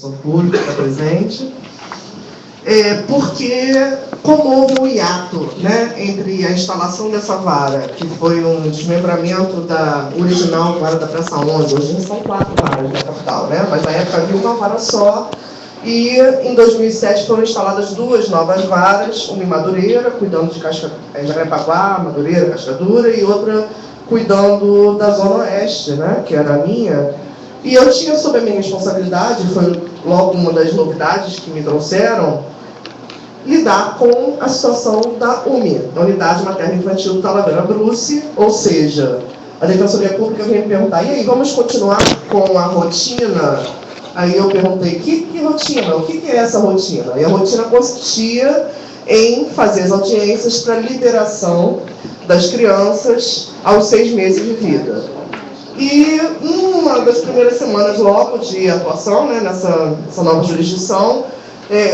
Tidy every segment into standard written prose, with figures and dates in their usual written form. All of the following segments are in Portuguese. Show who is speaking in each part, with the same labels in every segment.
Speaker 1: público está presente, porque como houve um hiato, né, entre a instalação dessa vara, que foi um desmembramento da original vara da Praça 11, hoje são 4 varas na capital, né, mas na época havia uma vara só, e em 2007 foram instaladas 2 novas varas, uma em Madureira, cuidando de Jacarepaguá, Madureira, Cascadura, e outra cuidando da Zona Oeste, né, que era a minha. E eu tinha sob a minha responsabilidade, foi logo uma das novidades que me trouxeram, lidar com a situação da UMI, da Unidade Materna Infantil do Talavera Bruce, ou seja, a Defensoria Pública veio me perguntar, e aí, vamos continuar com a rotina? Aí eu perguntei, que rotina? O que é essa rotina? E a rotina consistia em fazer as audiências para liberação das crianças aos 6 meses de vida. E numa das primeiras semanas logo de atuação, né, nessa nova jurisdição,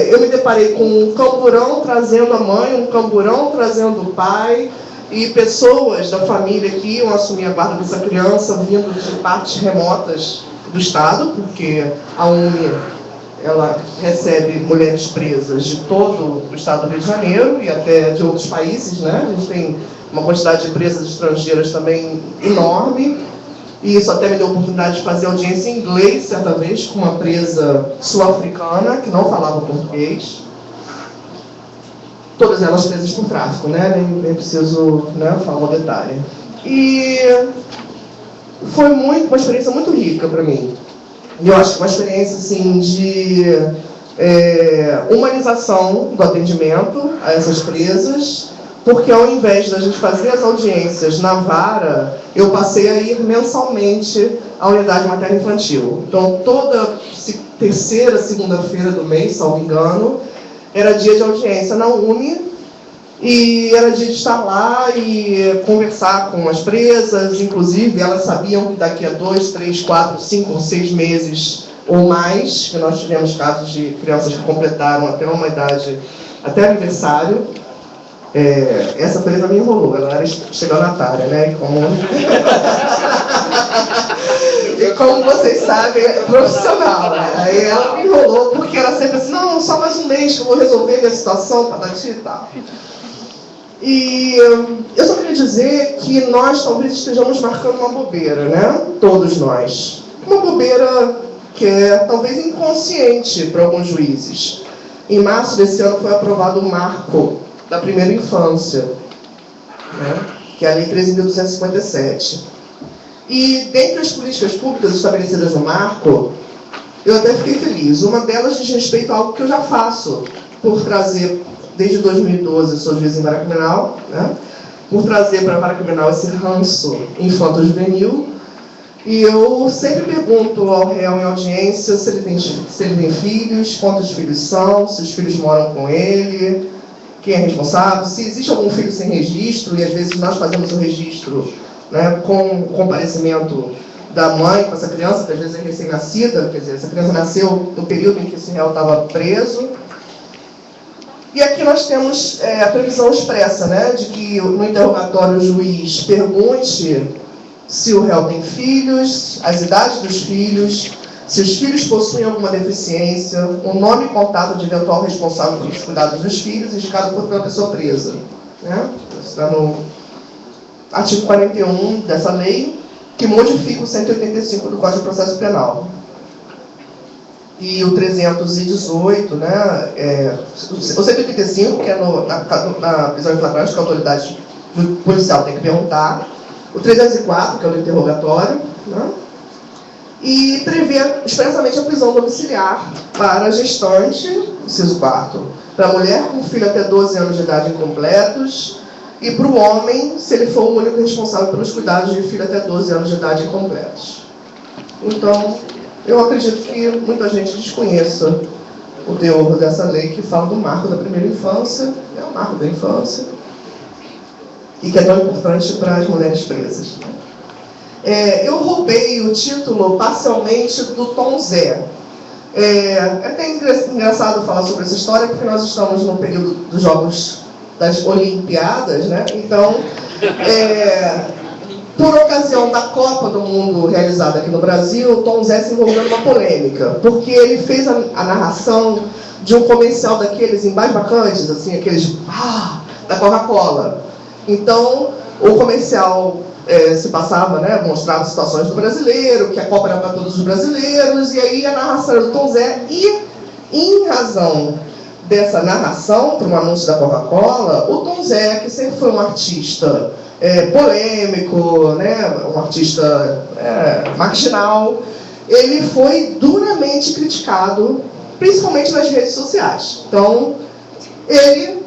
Speaker 1: eu me deparei com um camburão trazendo a mãe, um camburão trazendo o pai, e pessoas da família que iam assumir a guarda dessa criança vindo de partes remotas do estado, porque a UMI ela recebe mulheres presas de todo o estado do Rio de Janeiro e até de outros países, né? A gente tem uma quantidade de presas estrangeiras também enorme. E isso até me deu a oportunidade de fazer audiência em inglês, certa vez, com uma presa sul-africana, que não falava português. Todas elas presas por tráfico, né? Nem preciso, né, falar um detalhe. E foi uma experiência muito rica para mim. E eu acho que uma experiência, assim, de humanização do atendimento a essas presas, porque ao invés da gente fazer as audiências na vara, eu passei a ir mensalmente à unidade materna infantil. Então, toda terceira segunda-feira do mês, salvo engano, era dia de audiência na UMI, e era dia de estar lá e conversar com as presas, inclusive elas sabiam que daqui a 2, 3, 4, 5 ou 6 meses ou mais, que nós tivemos casos de crianças que completaram até uma idade, até aniversário. Essa presa me enrolou, ela era estelionatária, né? E como vocês sabem, é profissional, né? Aí ela me enrolou porque era sempre assim, não, só mais um mês que eu vou resolver minha situação, patati e tal. E eu só queria dizer que nós talvez estejamos marcando uma bobeira, né? Todos nós. Uma bobeira que é talvez inconsciente para alguns juízes. Em março desse ano foi aprovado o marco da primeira infância, né, que é a Lei 13.257. E, dentre as políticas públicas estabelecidas no marco, eu até fiquei feliz. Uma delas diz respeito a algo que eu já faço, por trazer, desde 2012, eu sou juiz em vara criminal, né, por trazer para a vara criminal esse ranço infanto-juvenil, e eu sempre pergunto ao réu em audiência se ele tem filhos, quantos filhos são, se os filhos moram com ele, quem é responsável, se existe algum filho sem registro, e às vezes nós fazemos o registro, né, com o comparecimento da mãe com essa criança, que às vezes é recém-nascida, quer dizer, essa criança nasceu no período em que esse réu estava preso. E aqui nós temos a previsão expressa, né, de que no interrogatório o juiz pergunte se o réu tem filhos, as idades dos filhos, se os filhos possuem alguma deficiência, o nome e contato de eventual responsável pelos cuidados dos filhos, indicado pela pessoa presa. Né? Isso está no artigo 41 dessa lei, que modifica o 185 do Código de Processo Penal. E o 318, né, o 185, que é na prisão em flagrante, que a autoridade policial tem que perguntar, o 304, que é o do interrogatório, né? E prevê expressamente a prisão domiciliar para a gestante, inciso 4, para a mulher com filho até 12 anos de idade incompletos, e para o homem, se ele for o único responsável pelos cuidados de filho até 12 anos de idade incompletos. Então, eu acredito que muita gente desconheça o teor dessa lei que fala do marco da primeira infância, é o marco da infância, e que é tão importante para as mulheres presas. Eu roubei o título parcialmente do Tom Zé. É até engraçado falar sobre essa história, porque nós estamos no período dos Jogos das Olimpíadas, né? Então, Por ocasião da Copa do Mundo realizada aqui no Brasil, o Tom Zé se envolveu numa polêmica, porque ele fez a narração de um comercial daqueles embaixacantes, assim, aqueles da Coca-Cola. Então, o comercial se passava, né, mostrava situações do brasileiro, que a Copa era para todos os brasileiros, e aí a narração era do Tom Zé, e em razão dessa narração para um anúncio da Coca-Cola, o Tom Zé, que sempre foi um artista polêmico, né, um artista marginal, ele foi duramente criticado, principalmente nas redes sociais. Então, ele,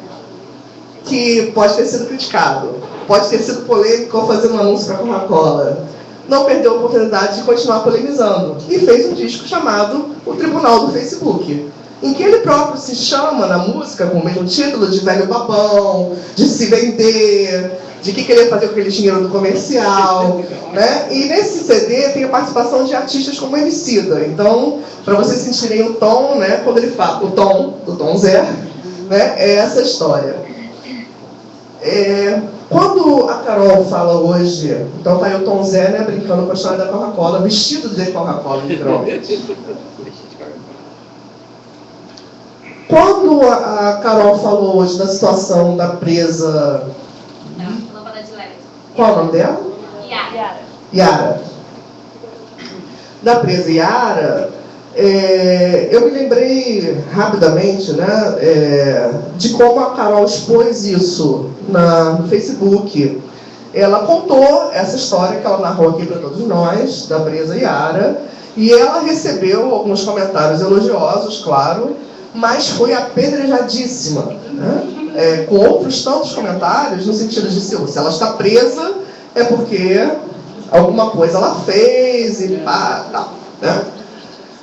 Speaker 1: que pode ter sido criticado, pode ter sido polêmico ao fazer um anúncio para a Coca-Cola, não perdeu a oportunidade de continuar polemizando e fez um disco chamado O Tribunal do Facebook, em que ele próprio se chama na música com o mesmo título de velho babão, de se vender, de que queria fazer com aquele dinheiro do comercial, né? E nesse CD tem a participação de artistas como Emicida. Então, para vocês sentirem o tom, né, quando ele fala, o tom do Tom Zé, né, é essa história. Quando a Carol fala hoje, então tá aí o Tom Zé, né, brincando com a história da Coca-Cola, vestido de Coca-Cola, literalmente. Quando a Carol falou hoje da situação da presa...
Speaker 2: Lâmpada de LED.
Speaker 1: Qual o nome dela? Yara. Da presa Yara, eu me lembrei rapidamente, né, de como a Carol expôs isso no Facebook. Ela contou essa história que ela narrou aqui para todos nós, da presa Yara, e ela recebeu alguns comentários elogiosos, claro, mas foi apedrejadíssima, né? Com outros tantos comentários, no sentido de se ela está presa, é porque alguma coisa ela fez e pá, tal, né?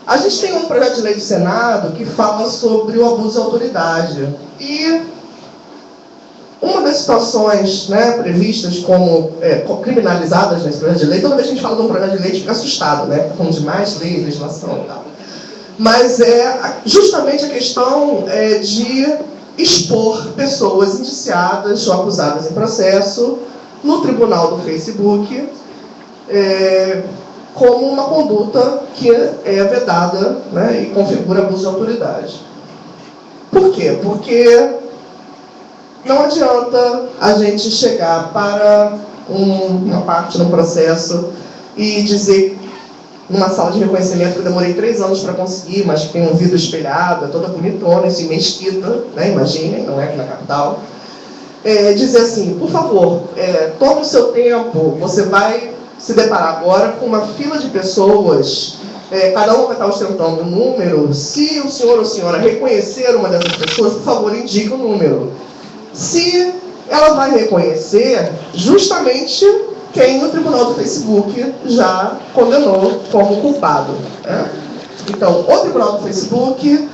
Speaker 1: A gente tem um projeto de lei do Senado que fala sobre o abuso de autoridade. E uma das situações, né, previstas como criminalizadas nesse projeto de lei, toda vez que a gente fala de um projeto de lei, a gente fica assustado, né? Falando de mais lei, legislação e tal. Mas é justamente a questão de expor pessoas indiciadas ou acusadas em processo no tribunal do Facebook como uma conduta que é vedada, né, e configura abuso de autoridade. Por quê? Porque não adianta a gente chegar para uma parte no processo e dizer numa sala de reconhecimento que eu demorei 3 anos para conseguir, mas que tem um vidro espelhado, é toda bonitona, assim, mesquita, né? Imaginem, não é aqui na capital. Dizer assim, por favor, tome o seu tempo, você vai se deparar agora com uma fila de pessoas, cada um vai estar ostentando um número. Se o senhor ou a senhora reconhecer uma dessas pessoas, por favor, indique o número. Se ela vai reconhecer justamente quem o tribunal do Facebook já condenou como culpado, né? Então, o tribunal do Facebook,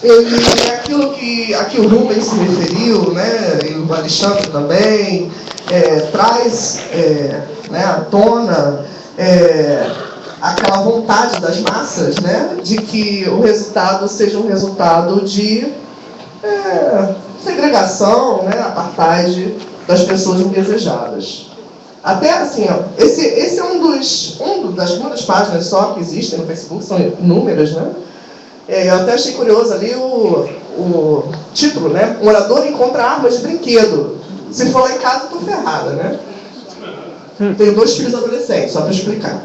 Speaker 1: ele é aquilo que aqui o Rubens se referiu, né, e o Alexandre também, traz né, à tona aquela vontade das massas, né, de que o resultado seja um resultado de segregação, né, apartheid das pessoas indesejadas. Até assim, ó, esse é uma das páginas só que existem no Facebook, são inúmeras, né? Eu até achei curioso ali o título, né? Morador encontra armas de brinquedo. Se for lá em casa, estou ferrada, né? Tenho 2 filhos adolescentes, só para explicar.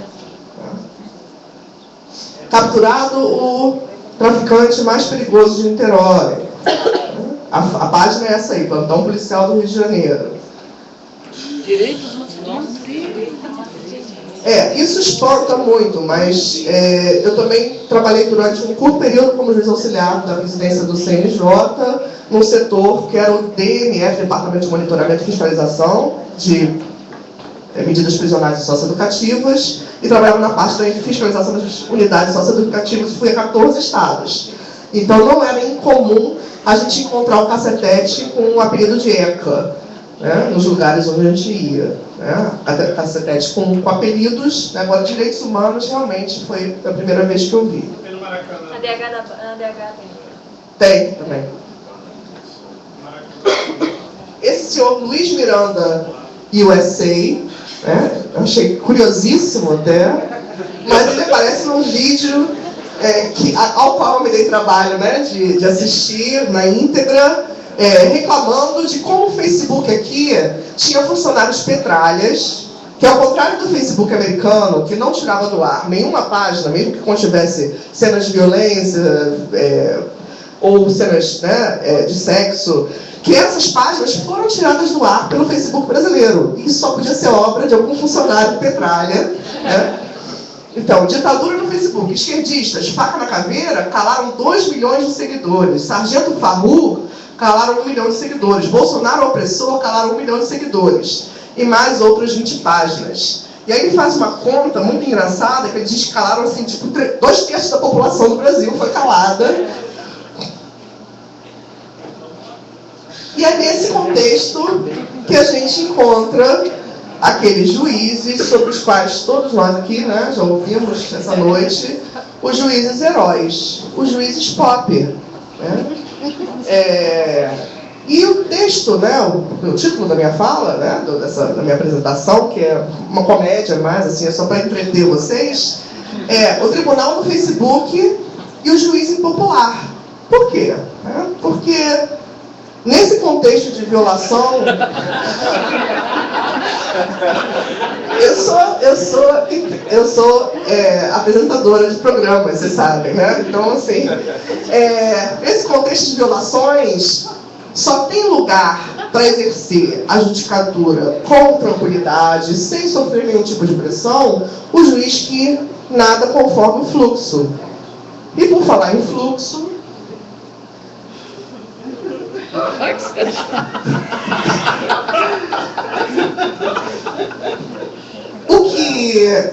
Speaker 1: Capturado o traficante mais perigoso de Niterói. A página é essa aí, Plantão Policial do Rio de Janeiro.
Speaker 3: Direitos humanos.
Speaker 1: Isso espanta muito, mas eu também trabalhei durante um curto período como juiz auxiliar da presidência do CNJ, num setor que era o DMF, Departamento de Monitoramento e Fiscalização de medidas prisionais e socioeducativas, e trabalhava na parte da fiscalização das unidades socioeducativas e fui a 14 estados. Então não era incomum a gente encontrar o cacetete com o apelido de ECA, né, nos lugares onde a gente ia, né, cacetete com apelidos, né, agora direitos humanos realmente foi a primeira vez que eu vi.
Speaker 2: Tem no Maracanã. A DH
Speaker 1: tem também. Esse senhor Luiz Miranda USA, né? Eu achei curiosíssimo até, mas ele aparece num vídeo ao qual eu me dei trabalho, né, de assistir na íntegra, reclamando de como o Facebook aqui tinha funcionários petralhas, que ao contrário do Facebook americano, que não tirava do ar nenhuma página, mesmo que contivesse cenas de violência ou cenas, né, de sexo, que essas páginas foram tiradas do ar pelo Facebook brasileiro. E isso só podia ser obra de algum funcionário petralha, né? Então, ditadura no Facebook. Esquerdistas, faca na caveira, calaram 2 milhões de seguidores. Sargento Farru, calaram 1 milhão de seguidores. Bolsonaro opressor, calaram 1 milhão de seguidores. E mais outras 20 páginas. E aí ele faz uma conta muito engraçada, que ele diz que calaram, assim, tipo, 2/3 da população do Brasil foi calada. E é nesse contexto que a gente encontra aqueles juízes sobre os quais todos nós aqui, né, já ouvimos essa noite, os juízes heróis, os juízes pop. Né? E o texto, né, o título da minha fala, né, da minha apresentação, que é uma comédia, mas assim, é só para entreter vocês, o Tribunal no Facebook e o Juiz Impopular. Por quê? Porque nesse contexto de violação, eu sou apresentadora de programas, vocês sabem, né? Então, assim, nesse contexto de violações, só tem lugar para exercer a judicatura com tranquilidade, sem sofrer nenhum tipo de pressão, o juiz que nada conforme o fluxo. E por falar em fluxo,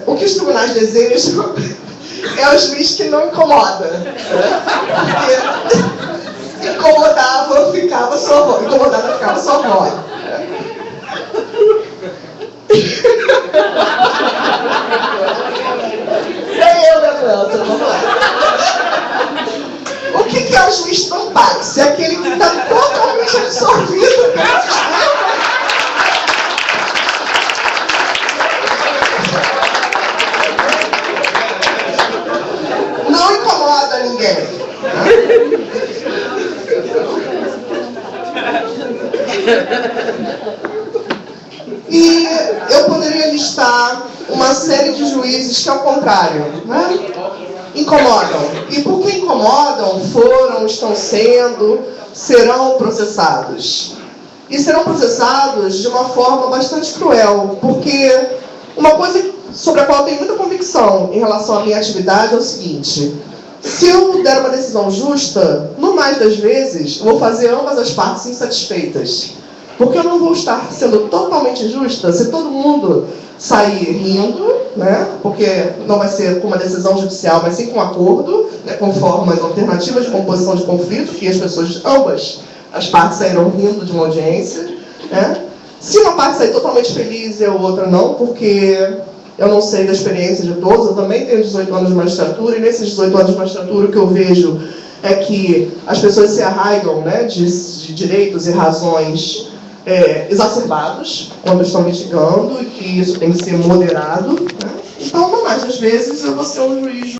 Speaker 1: o que os tribunais desejam é o juiz que não incomoda. Porque incomodada ficava sua avó. Nem eu, Gabriel, vamos lá. O que é o juiz tampax? É aquele que está totalmente absorvido pelo sistema. Não incomoda ninguém. E eu poderia listar uma série de juízes que, ao contrário, né, incomodam. E por que incomodam, foram, estão sendo, serão processados. E serão processados de uma forma bastante cruel, porque uma coisa sobre a qual eu tenho muita convicção em relação à minha atividade é o seguinte: se eu der uma decisão justa, no mais das vezes, eu vou fazer ambas as partes insatisfeitas. Porque eu não vou estar sendo totalmente justa se todo mundo sair rindo, né? Porque não vai ser com uma decisão judicial, mas sim com um acordo, né? Com formas alternativas de composição de conflito, que as pessoas, ambas as partes sairão rindo de uma audiência, né? Se uma parte sair totalmente feliz e a outra não, porque eu não sei da experiência de todos, eu também tenho 18 anos de magistratura, e nesses 18 anos de magistratura o que eu vejo é que as pessoas se arraigam, né, de direitos e razões exacerbados quando estão litigando, e que isso tem que ser moderado, né? Então, na maioria das vezes, eu vou ser um juiz